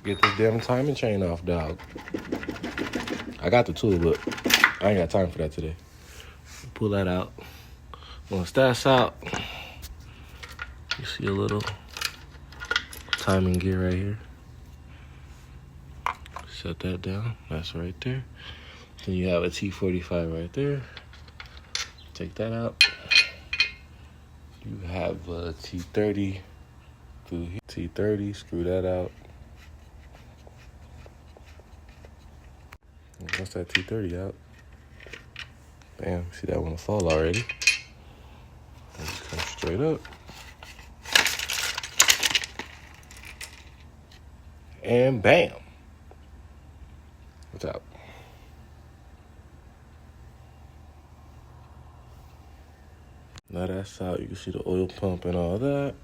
Get this damn timing chain off, dog. I got the tool, but I ain't got time for that today. Pull that out. Once that's out, you see a little timing gear right here. Set that down. That's right there. Then you have a T45 right there. Take that out. You have a T30 through here. T30, screw that out. Once that T30 out, bam, see that one fall already. And just come straight up. And bam. What's out? Now that's out. You can see the oil pump and all that.